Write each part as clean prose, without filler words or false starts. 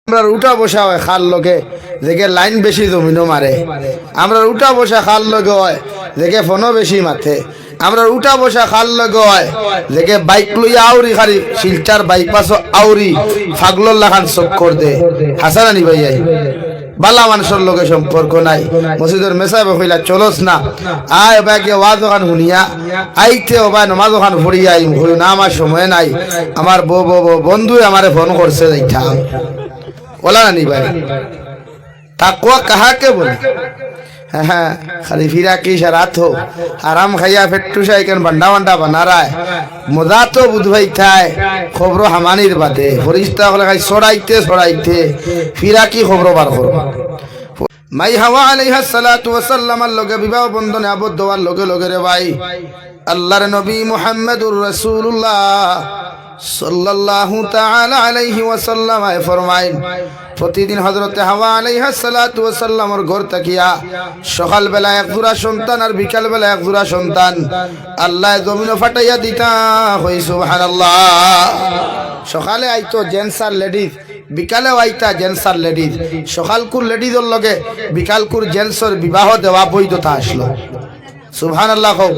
আমরা উঠা বসা হয় খাল লগে দেখে লাইন বেশি জমিনও মারে। আমরা উঠা বসা খাল লগে হয় দেখে ফোনও বেশি মাথে। আমরা উঠা বসা খাল লগে হয় দেখে বাইক লইয়া আউরি খারি শিলচার বাইপাস আউরি ফাগলর লাখান চক্কর দে হাসানানি ভাই বালা মানুষের লগে সম্পর্ক নাই। মসজিদের মেসাবে কইলা চলস না আয় বাকে ওয়াজ ওখান শুনিয়া আইতে ওবা নমাজ ওখান পড়িয়া আইম হই না আমার সময় নাই। আমার বন্ধু আমারে ফোন করছে যাইতা ওলা না নি ভাই তাকওয়া কাহাকে বলে? হ্যাঁ খালি ফিরা কি রাত হো আরাম খাইয়া ফেট্টু সাইকেন বান্ডা বান্ডা বানারায় মজা তো বুধবাই থায় খবর হামানির বাদে ফরিস্তা হলে খাই ছড়াইতে ফিরা কি খবর বার করো। মাই হাওয়া আলাইহিস সালাতু ওয়াস সালামের লগে বিবাহ বন্ধনে আবদ্ধ হওয়ার লগে লগে রে ভাই আল্লাহর নবী মুহাম্মদুর রাসূলুল্লাহ সাল্লাল্লাহু তাআলা আলাইহি ওয়াসাল্লাম ফরমাইন প্রতিদিন হযরতে হাওয়া আলাইহিস সালাতু ওয়াস সালামের ঘর তাকিয়া সকাল বেলা এক জোড়া সন্তান আর বিকাল বেলা এক জোড়া সন্তান আল্লাহ জমিন ফাটাইয়া দিতা হই সুবহানাল্লাহ। সকালে আইতো জেন্টস আর লেডিজ, বিকালে আইতা জেন্টস আর লেডিজ। সকালকুর লেডিজের লগে বিকালকুর জেন্টসের বিবাহ দেওয়া বৈধতা আসলো। সুবহানাল্লাহ কও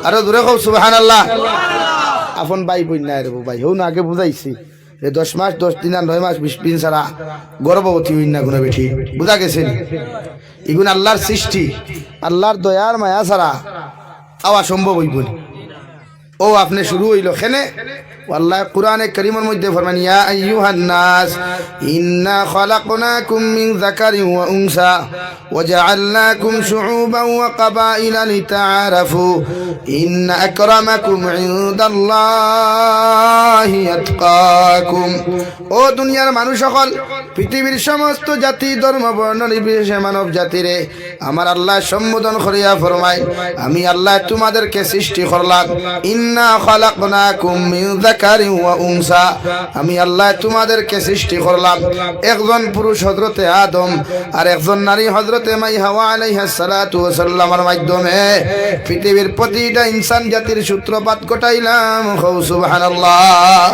আরো দূরে কও সুবহানাল্লাহ। আপন ভাই বই নাই রে ভাই হৌ না আগে বুঝাইছি 10 মাস 10 দিন আর 9 মাস 20 দিন ছাড়া গর্ভবতী হইন না কোনো বেঠি বুঝা গেছেন। এগুন আল্লাহর সৃষ্টি, আল্লাহর দয়ার মায়া ছাড়া আওয়া সম্ভব হইব না। ও আপনি শুরু হইল খেনে আল্লাহ কুরআনে কারীমের মধ্যে ফরমান ইয়া আইয়ুহান নাস ইন্না খালাকনাকুম মিন যাকারিন ওয়া উনসা ওয়া জাআলনাকুম শুউবান ওয়া ক্বাবাইলা লিতাআরাফু ইন্না আকরামাকুম ইনদাল্লাহি আতকাকুম। ও দুনিয়ার মানুষ সকল, পৃথিবীর সমস্ত জাতি ধর্ম বর্ণ নির্বিশেষে মানব জাতিরে আমার আল্লাহ সম্বোধন করিয়া ফরমায় আমি আল্লাহ তোমাদেরকে সৃষ্টি করলাম। ইন্না খালাকনাকুম মিন যাকারিন ওয়া উনসা, আমি আল্লাহ তোমাদেরকে সৃষ্টি করলাম একজন পুরুষ হযরতে আদম আর একজন নারী হযরতে মাই হাওয়া আলাইহিস সালাতু ওয়াস সালামের মাধ্যমে পৃথিবীর প্রতিটা ইনসান জাতির সূত্রপাত ঘটাইলাম। সুবহানাল্লাহ।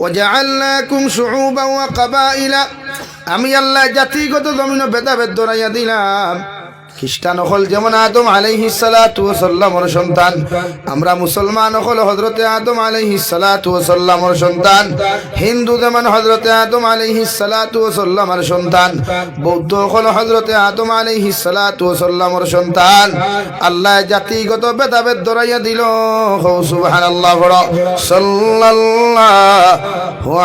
ওয়াজআলনাকুম শুউবান ওয়া ক্বাবাইলা, আমি আল্লাহ জাতিগত জমিনে ভেদাভেদ ধরাইয়া দিলাম। খ্রিস্টান হল যেমন আদম আলাইহিস সালাতু ওয়াস সালামের সন্তান, আমরা মুসলমান হল হযরতে আদম আলাইহিস সালাতু ওয়াস সালামের সন্তান। হিন্দু যেমন হযরতে আদম আলাইহিস সালাতু ওয়াস সালামের সন্তান, বৌদ্ধ হল হযরতে আদম আলাইহিস সালাতু ওয়াস সালামের সন্তান। আল্লাহ জাতিগত ভেদাভেদ ধরাইয়া দিল। সুবহানাল্লাহ। সাল্লাল্লাহু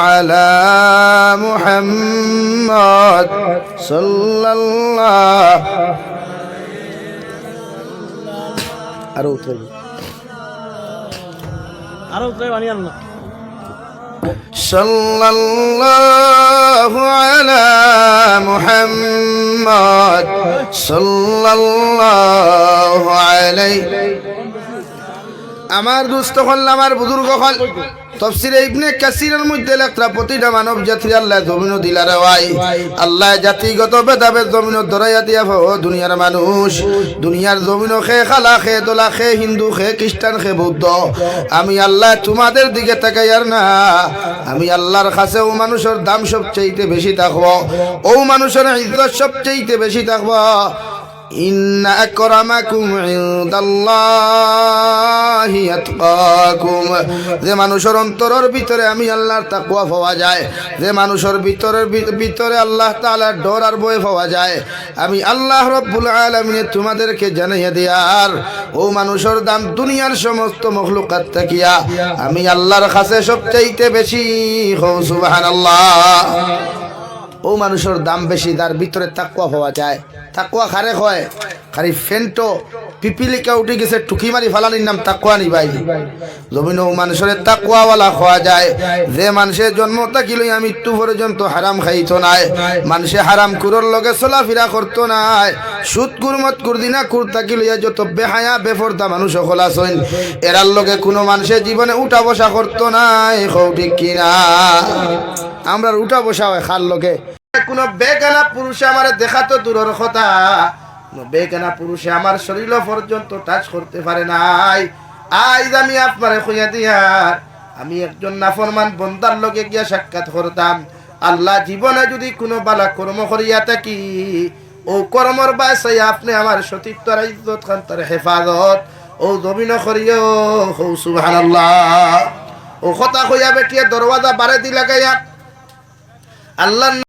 আলা মুহাম্মদ সাল্লাল্লাহু আরো উঠবে বানিয়ান না। সাল্লাল্লাহু আলা মুহাম্মদ সাল্লাল্লাহু আলাইহি। আমার দুস্থ হল আমার বুজুর্গ হল তাফসীরে ইবনে কাসিরের মধ্যে লেখা প্রতিটা মানব জাতি আল্লাহ জমিন দিলারে ভাই আল্লাহ জাতিগত ভেদাভেদ জমিন ধরাইয়া দিয়া ও দুনিয়ার মানুষ দুনিয়ার জমিন খে খালা খে দোলা খে হিন্দু খে খ্রিস্টান খে বৌদ্ধ আমি আল্লাহ তোমাদের দিকে তাকাইয়ার না আমি আল্লাহর কাছে ও মানুষের দাম সবচেয়ে বেশি থাকবো ও মানুষের ইজ্জত সবচেয়ে বেশি থাকবো ইন্না আকরামাকুম ইনদাল্লাহি আতকাকুম। যে মানুষের অন্তরের ভিতরে আমি আল্লাহর তাকওয়া পাওয়া যায়, যে মানুষের ভিতরে আল্লাহ তাআলার ডর আর ভয় পাওয়া যায়, আমি আল্লাহ রাব্বুল আলামিন তোমাদেরকে জানাইয়া দিয়ার ও মানুষের দাম দুনিয়ার সমস্ত মখলুকাত থাকিয়া আমি আল্লাহর কাছে সবচাইতে বেশি। সুবহানাল্লাহ। ও মানুষের দাম বেশি যার ভিতরে তাকওয়া পাওয়া যায়। তাকওয়া খারে হয় খালি ফেন্টো পিপিলিকা উঠে গেছে টুকি মারি ফালানির নাম তাকওয়া নি ভাই। জমিন ও মানুষের তাকওয়াওয়ালা খাওয়া যায় যে মানুষের জন্ম থাকিল মৃত্যু পর্যন্ত হারাম খাইতো নাই, মানুষে হারাম কুরর লগে চলাফেরা করতো নাই, সুদ কুরমত কুরদিনা কুর থাকিল যত বেহায়া বেফরদা মানুষ সকল আছেন এরার লগে কোনো মানুষের জীবনে উঠা বসা করতো নাই। ঠিক কিনা? আমরা উঠা বসা হয় খাল লগে কোন বেগানা পুরুষে আমার দেখা তো দূরের কথা, বেগানা পুরুষে আমার শরীর পর্যন্ত টাচ করতে পারে নাই। আজ আমি আপনারে কইয়া দিয়ার আমি একজন নাফরমান বন্দার লগে গিয়া সাক্ষাৎ করতাম, আল্লাহ জীবনে যদি কোনো বালা কর্ম করিয়া থাকি ও কর্মর বাসাই আপনি আমার সতীত্বর ইজ্জত খান্তর হেফাজত ও জমিন করিও হো সুবহানাল্লাহ ও কথা কইয়া বেটিয়া দরওয়াজা বারে দি লাগাইয়া আল্লাহ